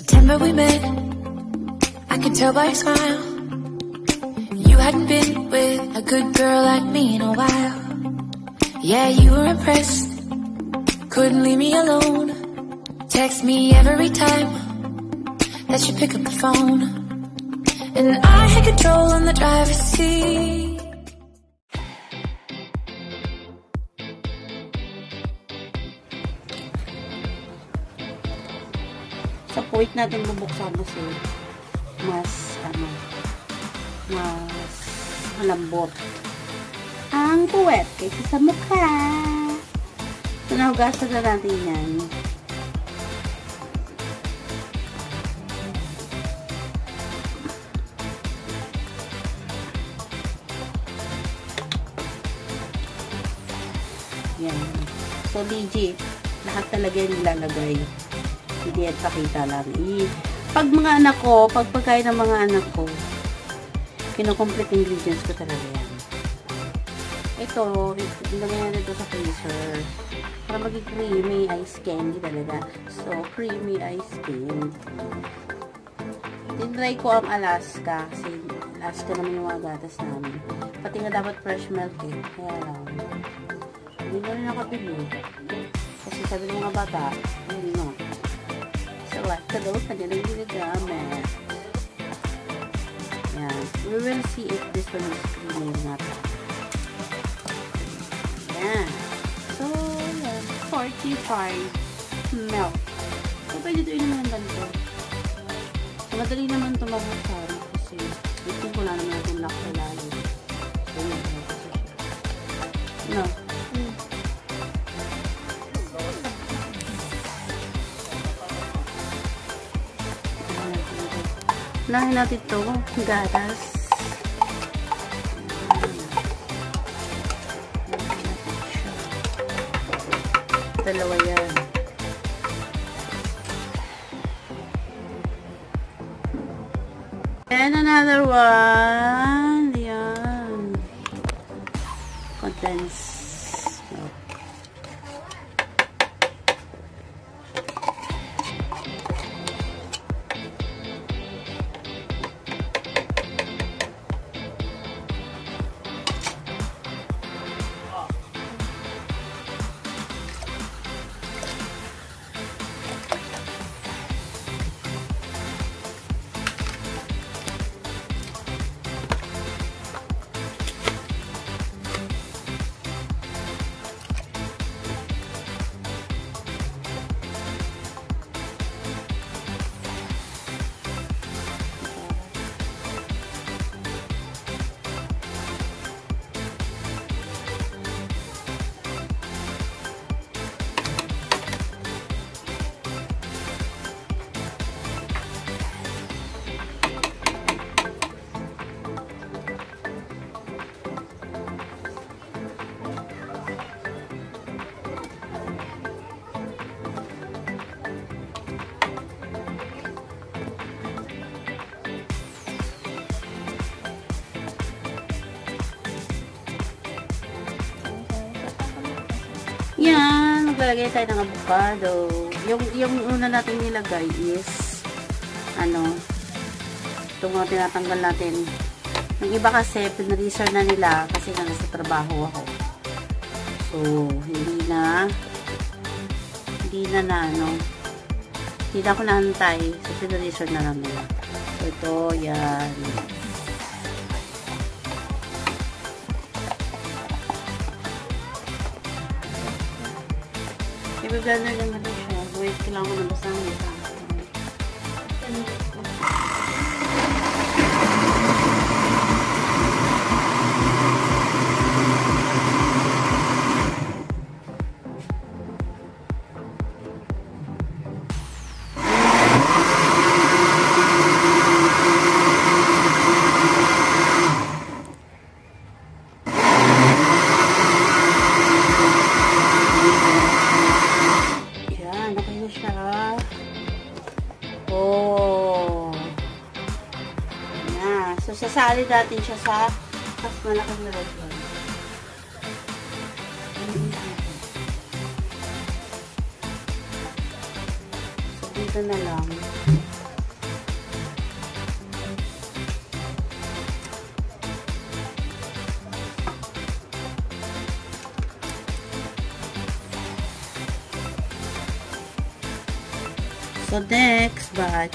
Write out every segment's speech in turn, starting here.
September we met, I could tell by your smile. You hadn't been with a good girl like me in a while. Yeah, you were impressed, couldn't leave me alone. Text me every time that you pick up the phone. And I had control on the driver's seat. Sa puwit natin bubuksan kasi mas malambot ang puwet kaysa sa mukha. So, nahugasan na natin yan. Yan. So, legit. Lahat talaga yung nilalagay. Hindi yan pakita lang. Pag mga anak ko, pag pagkain ng mga anak ko, kinukomplete ingredients ko talaga yan. Ito, ilagay na ito sa freezer. Para maging creamy ice candy talaga. So, creamy ice candy. Tinry ko ang Alaska. Kasi Alaska naman yung mga gatas namin. Pati nga dapat fresh milk eh. Kaya lang. Hindi na rin nakapili. Kasi sabi ng mga bata, hindi nga. Selectable, kanilang ginagamit. Yan. We will see if this one is creamy or not. Yan. So, yan. 45 milk. So, pwede ito inuman ng ganito. So, madali naman ito mabuksan. Kasi, ito ko lang naman natin lock sa lalim. So, yan. No. Unahin natin ito, gatas. Dalawa yan. And another one. Yan. Condensed milk. Yan, maglalagay tayo ng avocado. Yung una natin nilagay is itong mga tinatanggal natin. Yung iba kasi pinreserve na nila kasi nga nasa trabaho ako. So, hindi na ako naantay. So, pinreserve na lang nila. So, ito, yan. I-blender lang natin siya. Wait, kailangan ko nabasahan ito. So, sasali natin siya sa mas malaking lalagyan. So, dito na lang. So, next batch.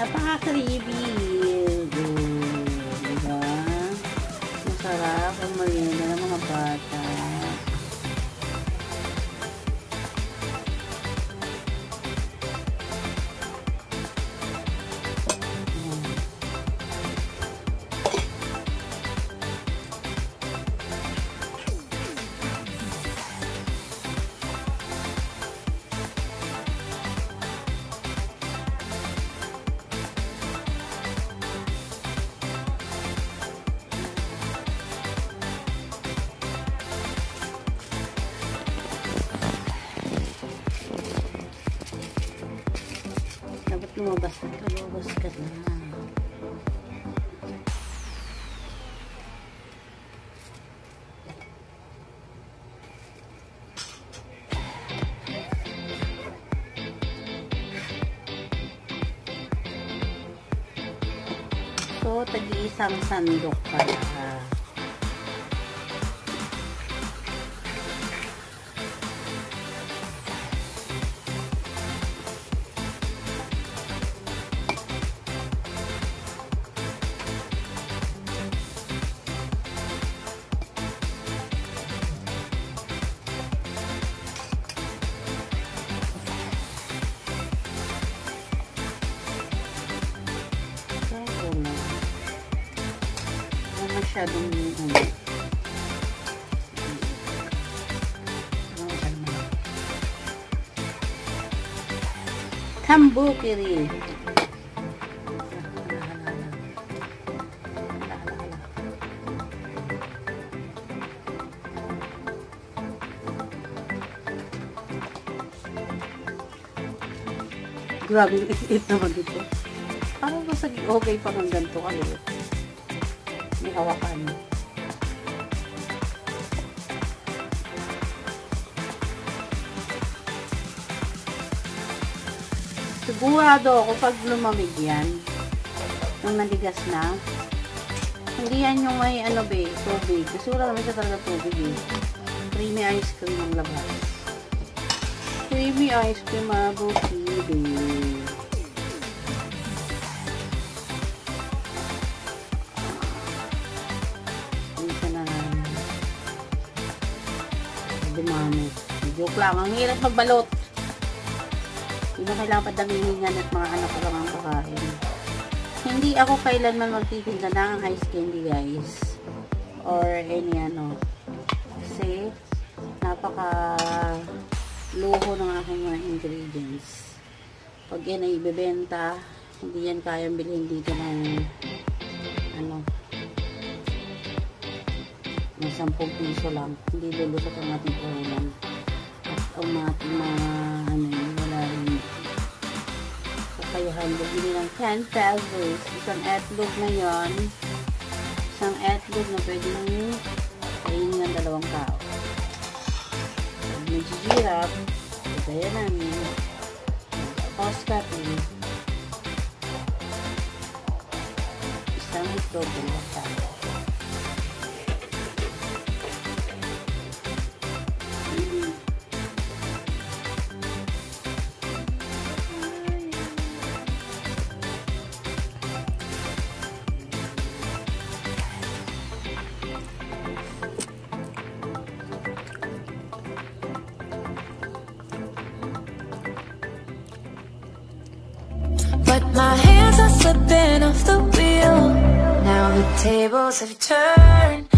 Napaka-creamy. Diba? Masarap ang merienda ng mga bata. Lumabas ka na. So, tag-iisang sandok pala. Masyadong tambukiri. Grabe yung it naman dito. Parang basta okay pa ng ganito kasi may hawakan. Sigurado ako pag lumamig yan, nung naligas na, hindi yan yung may ano be, tubig. Kasi wala naman siya talaga tubig eh. Creamy ice cream ang labas. Creamy ice cream mabuti. Dumami. Joke lang. Ang hirap magbalot. Hindi na kailangan padamihingan at mga anak ko lang ang kakain. Hindi ako kailanman magtitinda ng ice candy guys. Or any ano. Kasi napaka luho ng aking mga ingredients. Pag yan ay ibebenta, hindi yan kayang bilhin dito ng ano, may 10 piso lang. Hindi lulusot ang ating ulam. At ang ating mga ano yun, wala rin kakayahan. Bili ng 10 pesos. Isang etlog na yun. Isang etlog na pwede nyo kainin ng 2 tao. Pag nagsisirap, kaya namin cost cutting. Isang itlog na tao. But my hands are slipping off the wheel. Now the tables have turned.